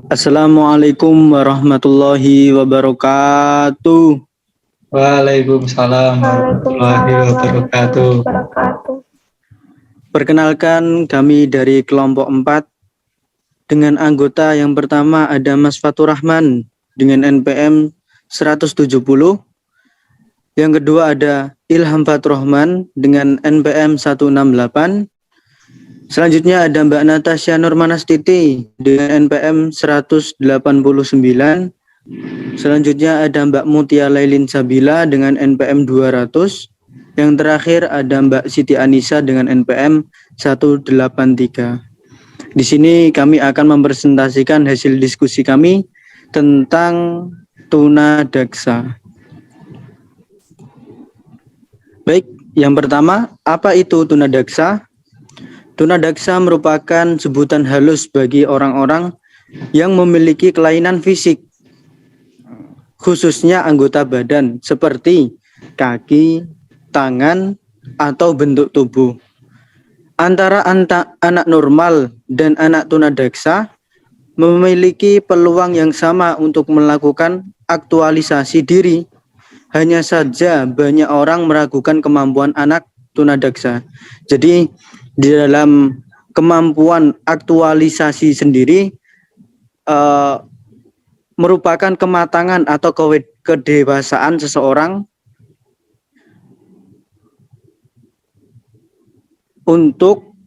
Assalamualaikum warahmatullahi wabarakatuh. Waalaikumsalam warahmatullahi Waalaikumsalam wabarakatuh. warahmatullahi wabarakatuh. Perkenalkan kami dari kelompok 4 dengan anggota yang pertama ada Mas Fatur Rahman dengan NPM 170. Yang kedua ada Ilham Fatur Rahman dengan NPM 168. Selanjutnya ada Mbak Natasha Nurmanastiti dengan NPM 189. Selanjutnya ada Mbak Mutia Lailin Sabila dengan NPM 200. Yang terakhir ada Mbak Siti Anissa dengan NPM 183. Di sini kami akan mempresentasikan hasil diskusi kami tentang tunadaksa. Baik, yang pertama, apa itu tunadaksa? Tunadaksa merupakan sebutan halus bagi orang-orang yang memiliki kelainan fisik, khususnya anggota badan seperti kaki, tangan, atau bentuk tubuh. Antara anak normal dan anak tunadaksa memiliki peluang yang sama untuk melakukan aktualisasi diri. Hanya saja banyak orang meragukan kemampuan anak tunadaksa. Jadi di dalam kemampuan aktualisasi sendiri merupakan kematangan atau kedewasaan seseorang untuk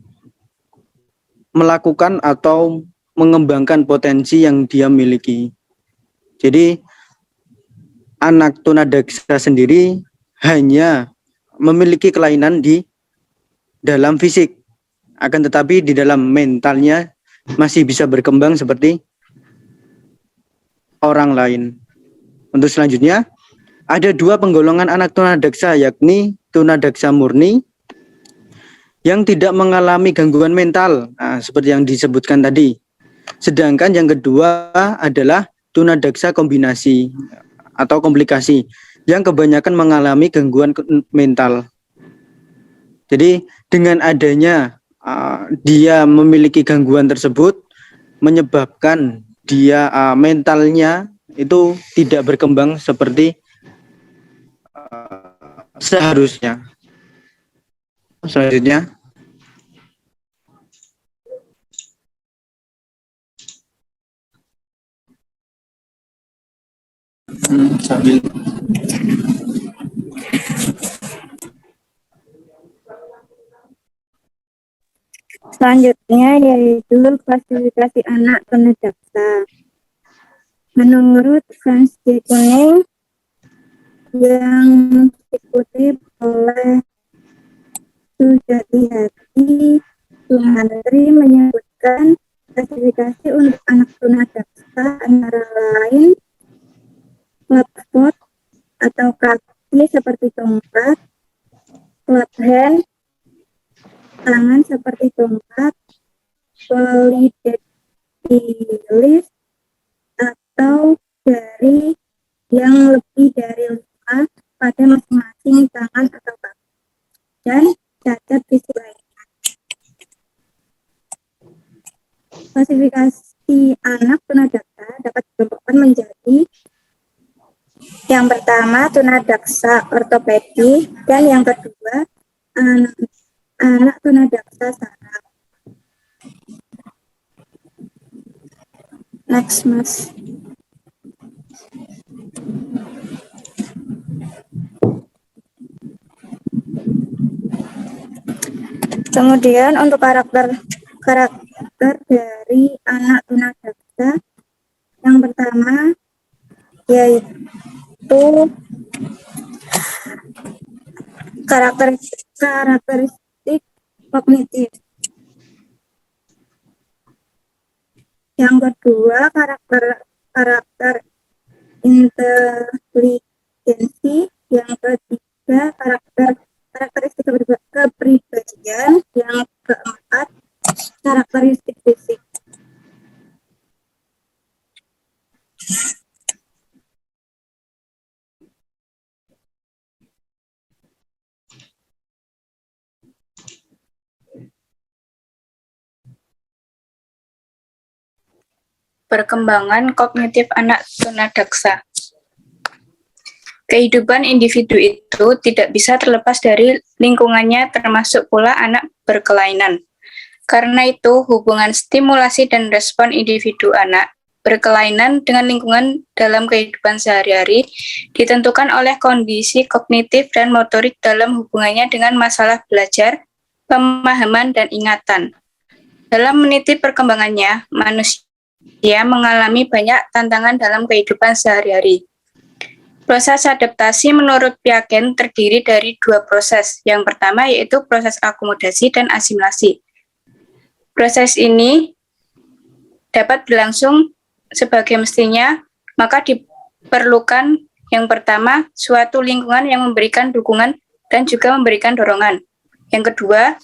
melakukan atau mengembangkan potensi yang dia miliki. Jadi anak tunadaksa sendiri hanya memiliki kelainan di dalam fisik, akan tetapi di dalam mentalnya masih bisa berkembang seperti orang lain. Untuk selanjutnya, ada dua penggolongan anak tunadaksa, yakni tunadaksa murni yang tidak mengalami gangguan mental, seperti yang disebutkan tadi. Sedangkan yang kedua adalah tunadaksa kombinasi atau komplikasi yang kebanyakan mengalami gangguan mental. Jadi dengan adanya dia memiliki gangguan tersebut menyebabkan dia mentalnya itu tidak berkembang seperti seharusnya. Selanjutnya, sambil Selanjutnya yaitu klasifikasi anak tunadaksa. Menurut Franz J. Kuning yang diikuti oleh Sujatihati Sumantri menyebutkan klasifikasi untuk anak tunadaksa antara lain club foot atau kaki seperti tongkat, club hand, tangan seperti tongkat, polydactylis atau jari yang lebih dari 5 pada masing-masing tangan atau kaki, dan cacat fisik lainnya. Klasifikasi anak tunadaksa dapat dikelompokkan menjadi yang pertama tunadaksa ortopedi dan yang kedua anak tunadaksa saraf. Next, Mas. Kemudian untuk karakter dari anak tunadaksa, yang pertama yaitu karakteristik kognitif. Yang kedua karakter inteligensi. Yang ketiga karakteristik kepribadian. Yang keempat karakteristik fisik. perkembangan kognitif anak tunadaksa. Kehidupan individu itu tidak bisa terlepas dari lingkungannya, termasuk pula anak berkelainan. Karena itu, hubungan stimulasi dan respon individu anak berkelainan dengan lingkungan dalam kehidupan sehari-hari ditentukan oleh kondisi kognitif dan motorik dalam hubungannya dengan masalah belajar, pemahaman, dan ingatan. Dalam meniti perkembangannya, manusia mengalami banyak tantangan dalam kehidupan sehari-hari. Proses adaptasi menurut Piaget terdiri dari dua proses. Yang pertama yaitu proses akomodasi dan asimilasi. Proses ini dapat berlangsung sebagai mestinya, maka diperlukan yang pertama, suatu lingkungan yang memberikan dukungan dan juga memberikan dorongan. Yang kedua,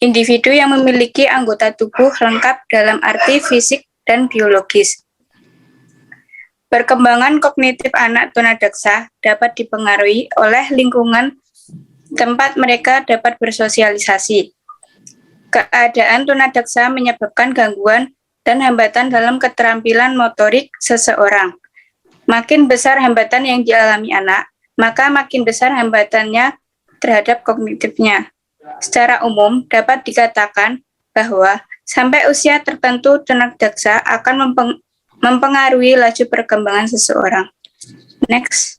individu yang memiliki anggota tubuh lengkap dalam arti fisik dan biologis. Perkembangan kognitif anak tunadaksa dapat dipengaruhi oleh lingkungan tempat mereka dapat bersosialisasi. Keadaan tunadaksa menyebabkan gangguan dan hambatan dalam keterampilan motorik seseorang. Makin besar hambatan yang dialami anak, maka makin besar hambatannya terhadap kognitifnya. Secara umum, dapat dikatakan bahwa sampai usia tertentu tunadaksa akan mempengaruhi laju perkembangan seseorang. Next.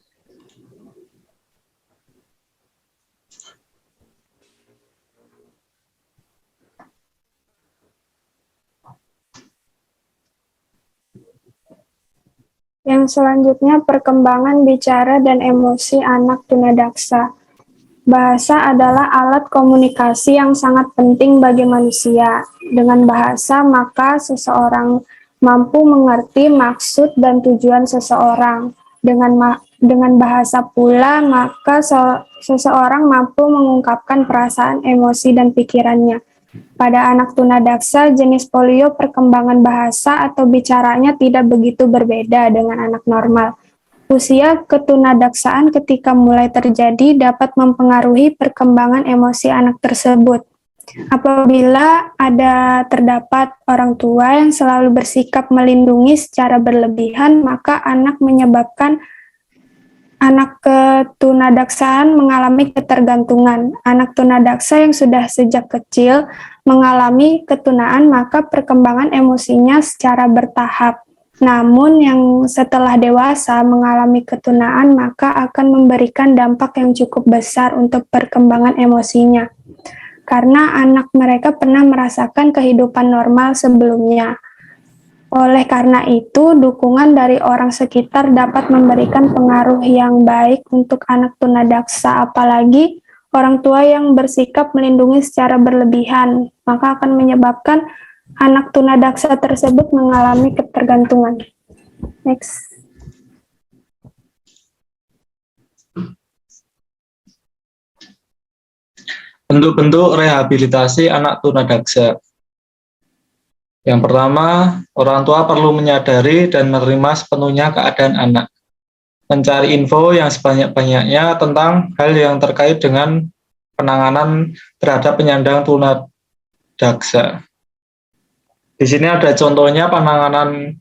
Yang selanjutnya, perkembangan bicara dan emosi anak tunadaksa. Bahasa adalah alat komunikasi yang sangat penting bagi manusia. Dengan bahasa, maka seseorang mampu mengerti maksud dan tujuan seseorang. Dengan bahasa pula, maka seseorang mampu mengungkapkan perasaan, emosi, dan pikirannya. Pada anak tunadaksa, jenis polio perkembangan bahasa atau bicaranya tidak begitu berbeda dengan anak normal. Usia ketunadaksaan ketika mulai terjadi dapat mempengaruhi perkembangan emosi anak tersebut. Apabila terdapat orang tua yang selalu bersikap melindungi secara berlebihan, maka anak ketunadaksaan mengalami ketergantungan. Anak tunadaksa yang sudah sejak kecil mengalami ketunaan, maka perkembangan emosinya secara bertahap. Namun yang setelah dewasa mengalami ketunaan, maka akan memberikan dampak yang cukup besar untuk perkembangan emosinya. Karena anak mereka pernah merasakan kehidupan normal sebelumnya. Oleh karena itu, dukungan dari orang sekitar dapat memberikan pengaruh yang baik untuk anak tunadaksa, apalagi orang tua yang bersikap melindungi secara berlebihan, maka akan menyebabkan anak tunadaksa tersebut mengalami ketergantungan. Next. Bentuk-bentuk rehabilitasi anak tunadaksa. Yang pertama, orang tua perlu menyadari dan menerima sepenuhnya keadaan anak. Mencari info yang sebanyak-banyaknya tentang hal yang terkait dengan penanganan terhadap penyandang tunadaksa. Di sini ada contohnya penanganan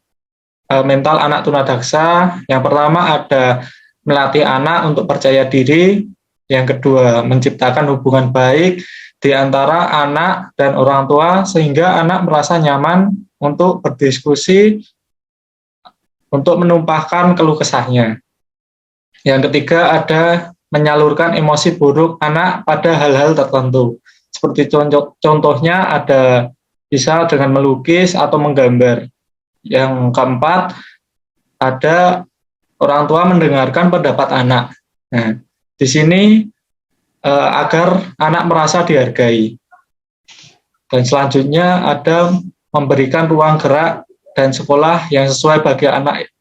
mental anak tunadaksa. Yang pertama ada melatih anak untuk percaya diri. Yang kedua, menciptakan hubungan baik di antara anak dan orang tua sehingga anak merasa nyaman untuk berdiskusi, untuk menumpahkan keluh kesahnya. Yang ketiga ada menyalurkan emosi buruk anak pada hal-hal tertentu. Seperti contohnya ada bisa dengan melukis atau menggambar. Yang keempat ada orang tua mendengarkan pendapat anak. Nah, di sini agar anak merasa dihargai. Dan selanjutnya ada memberikan ruang gerak dan sekolah yang sesuai bagi anak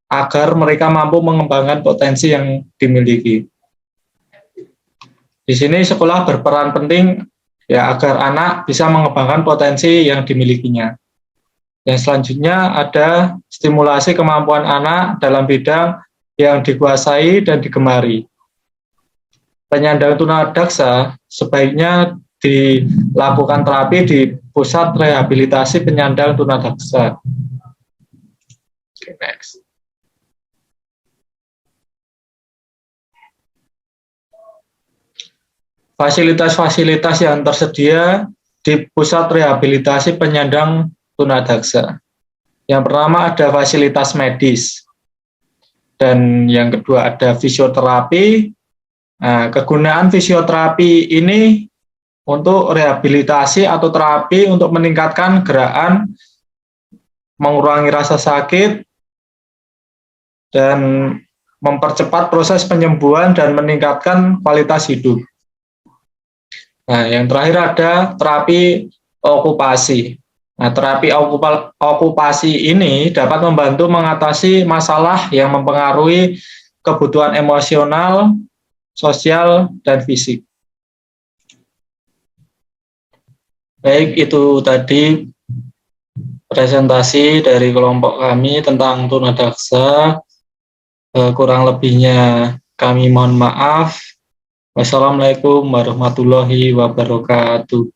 agar mereka mampu mengembangkan potensi yang dimiliki. Di sini sekolah berperan penting ya agar anak bisa mengembangkan potensi yang dimilikinya. Yang selanjutnya ada stimulasi kemampuan anak dalam bidang yang dikuasai dan digemari. Penyandang tunadaksa sebaiknya dilakukan terapi di pusat rehabilitasi penyandang tunadaksa. Oke, next. Fasilitas-fasilitas yang tersedia di pusat rehabilitasi penyandang tunadaksa. Yang pertama ada fasilitas medis, dan yang kedua ada fisioterapi. Nah, kegunaan fisioterapi ini untuk rehabilitasi atau terapi untuk meningkatkan gerakan, mengurangi rasa sakit, dan mempercepat proses penyembuhan dan meningkatkan kualitas hidup. Nah, yang terakhir ada terapi okupasi. Nah, terapi okupasi ini dapat membantu mengatasi masalah yang mempengaruhi kebutuhan emosional, sosial, dan fisik. Baik, itu tadi presentasi dari kelompok kami tentang tunadaksa. Kurang lebihnya kami mohon maaf. Wassalamualaikum warahmatullahi wabarakatuh.